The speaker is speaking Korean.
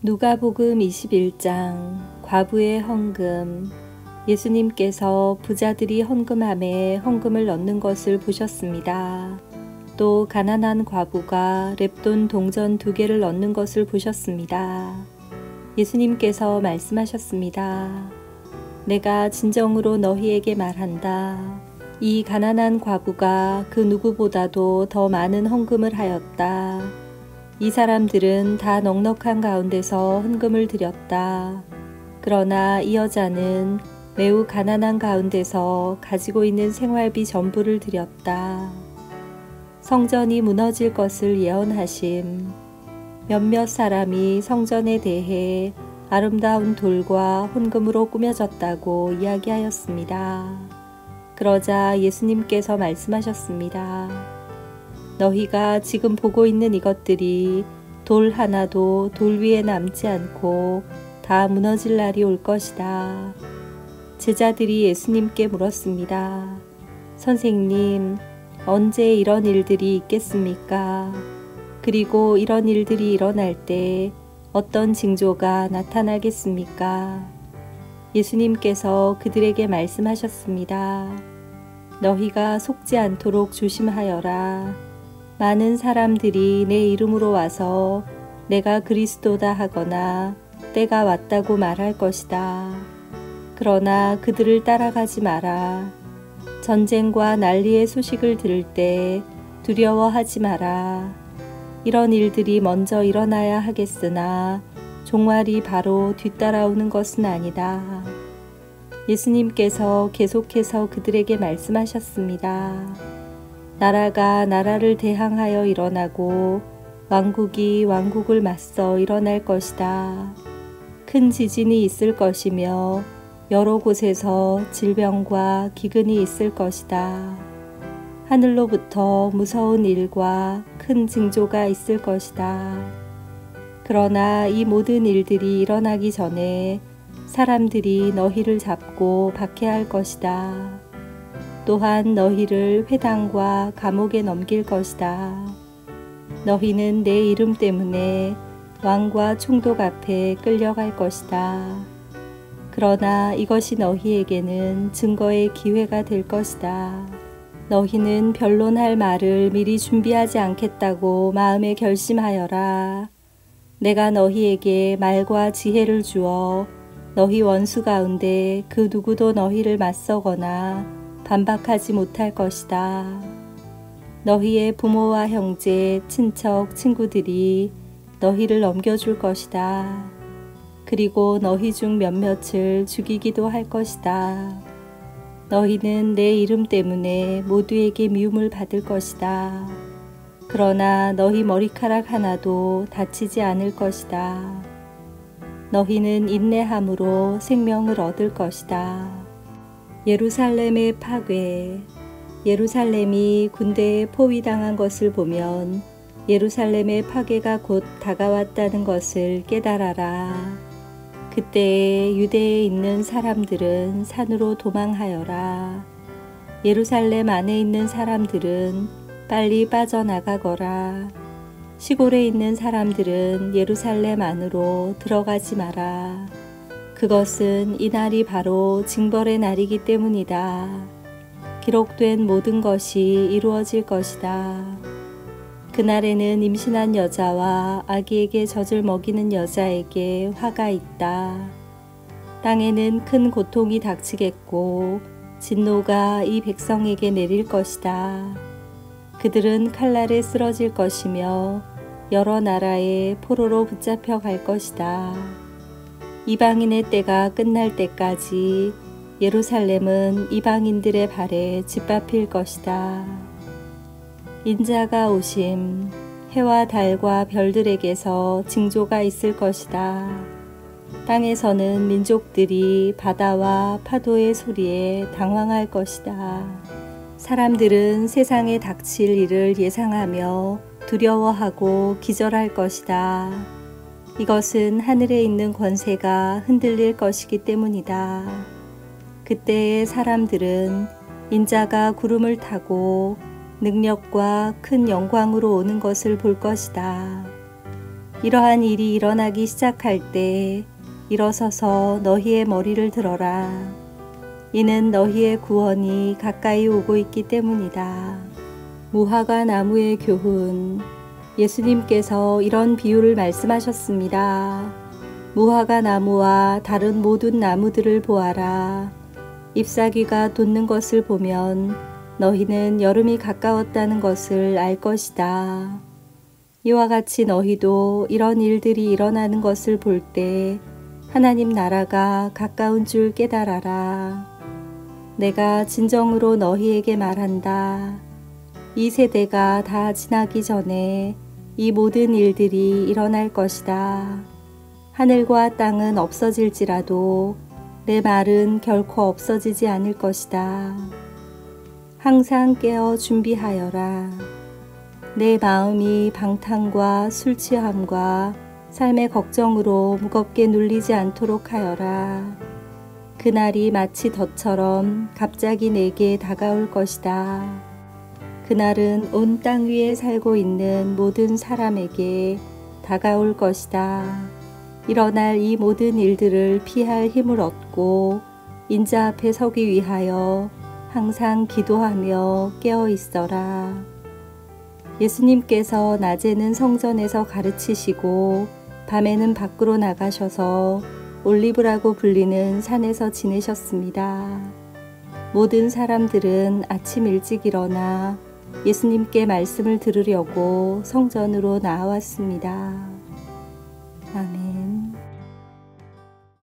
누가복음 21장 과부의 헌금. 예수님께서 부자들이 헌금함에 헌금을 넣는 것을 보셨습니다. 또 가난한 과부가 렙돈 동전 2개를 넣는 것을 보셨습니다. 예수님께서 말씀하셨습니다. 내가 진정으로 너희에게 말한다. 이 가난한 과부가 그 누구보다도 더 많은 헌금을 하였다. 이 사람들은 다 넉넉한 가운데서 헌금을 드렸다. 그러나 이 여자는 매우 가난한 가운데서 가지고 있는 생활비 전부를 드렸다. 성전이 무너질 것을 예언하심. 몇몇 사람이 성전에 대해 아름다운 돌과 헌금으로 꾸며졌다고 이야기하였습니다. 그러자 예수님께서 말씀하셨습니다. 너희가 지금 보고 있는 이것들이 돌 하나도 돌 위에 남지 않고 다 무너질 날이 올 것이다. 제자들이 예수님께 물었습니다. 선생님, 언제 이런 일들이 있겠습니까? 그리고 이런 일들이 일어날 때 어떤 징조가 나타나겠습니까? 예수님께서 그들에게 말씀하셨습니다. 너희가 속지 않도록 조심하여라. 많은 사람들이 내 이름으로 와서 내가 그리스도다 하거나 때가 왔다고 말할 것이다. 그러나 그들을 따라가지 마라. 전쟁과 난리의 소식을 들을 때 두려워하지 마라. 이런 일들이 먼저 일어나야 하겠으나 종말이 바로 뒤따라오는 것은 아니다. 예수님께서 계속해서 그들에게 말씀하셨습니다. 나라가 나라를 대항하여 일어나고 왕국이 왕국을 맞서 일어날 것이다. 큰 지진이 있을 것이며 여러 곳에서 질병과 기근이 있을 것이다. 하늘로부터 무서운 일과 큰 징조가 있을 것이다. 그러나 이 모든 일들이 일어나기 전에 사람들이 너희를 잡고 박해할 것이다. 또한 너희를 회당과 감옥에 넘길 것이다. 너희는 내 이름 때문에 왕과 총독 앞에 끌려갈 것이다. 그러나 이것이 너희에게는 증거의 기회가 될 것이다. 너희는 변론할 말을 미리 준비하지 않겠다고 마음에 결심하여라. 내가 너희에게 말과 지혜를 주어 너희 원수 가운데 그 누구도 너희를 맞서거나 반박하지 못할 것이다. 너희의 부모와 형제, 친척, 친구들이 너희를 넘겨줄 것이다. 그리고 너희 중 몇몇을 죽이기도 할 것이다. 너희는 내 이름 때문에 모두에게 미움을 받을 것이다. 그러나 너희 머리카락 하나도 다치지 않을 것이다. 너희는 인내함으로 생명을 얻을 것이다. 예루살렘의 파괴. 예루살렘이 군대에 포위당한 것을 보면 예루살렘의 파괴가 곧 다가왔다는 것을 깨달아라. 그때에 유대에 있는 사람들은 산으로 도망하여라. 예루살렘 안에 있는 사람들은 빨리 빠져나가거라. 시골에 있는 사람들은 예루살렘 안으로 들어가지 마라. 그것은 이날이 바로 징벌의 날이기 때문이다. 기록된 모든 것이 이루어질 것이다. 그날에는 임신한 여자와 아기에게 젖을 먹이는 여자에게 화가 있다. 땅에는 큰 고통이 닥치겠고 진노가 이 백성에게 내릴 것이다. 그들은 칼날에 쓰러질 것이며 여러 나라의 포로로 붙잡혀 갈 것이다. 이방인의 때가 끝날 때까지 예루살렘은 이방인들의 발에 짓밟힐 것이다. 인자가 오심, 해와 달과 별들에게서 징조가 있을 것이다. 땅에서는 민족들이 바다와 파도의 소리에 당황할 것이다. 사람들은 세상에 닥칠 일을 예상하며 두려워하고 기절할 것이다. 이것은 하늘에 있는 권세가 흔들릴 것이기 때문이다. 그때의 사람들은 인자가 구름을 타고 능력과 큰 영광으로 오는 것을 볼 것이다. 이러한 일이 일어나기 시작할 때 일어서서 너희의 머리를 들어라. 이는 너희의 구원이 가까이 오고 있기 때문이다. 무화과 나무의 교훈. 예수님께서 이런 비유를 말씀하셨습니다. 무화과 나무와 다른 모든 나무들을 보아라. 잎사귀가 돋는 것을 보면 너희는 여름이 가까웠다는 것을 알 것이다. 이와 같이 너희도 이런 일들이 일어나는 것을 볼 때 하나님 나라가 가까운 줄 깨달아라. 내가 진정으로 너희에게 말한다. 이 세대가 다 지나기 전에 이 모든 일들이 일어날 것이다. 하늘과 땅은 없어질지라도 내 말은 결코 없어지지 않을 것이다. 항상 깨어 준비하여라. 내 마음이 방탕과 술 취함과 삶의 걱정으로 무겁게 눌리지 않도록 하여라. 그날이 마치 덫처럼 갑자기 내게 다가올 것이다. 그날은 온 땅 위에 살고 있는 모든 사람에게 다가올 것이다. 일어날 이 모든 일들을 피할 힘을 얻고 인자 앞에 서기 위하여 항상 기도하며 깨어 있어라. 예수님께서 낮에는 성전에서 가르치시고 밤에는 밖으로 나가셔서 올리브라고 불리는 산에서 지내셨습니다. 모든 사람들은 아침 일찍 일어나 예수님께 말씀을 들으려고 성전으로 나아왔습니다. 아멘.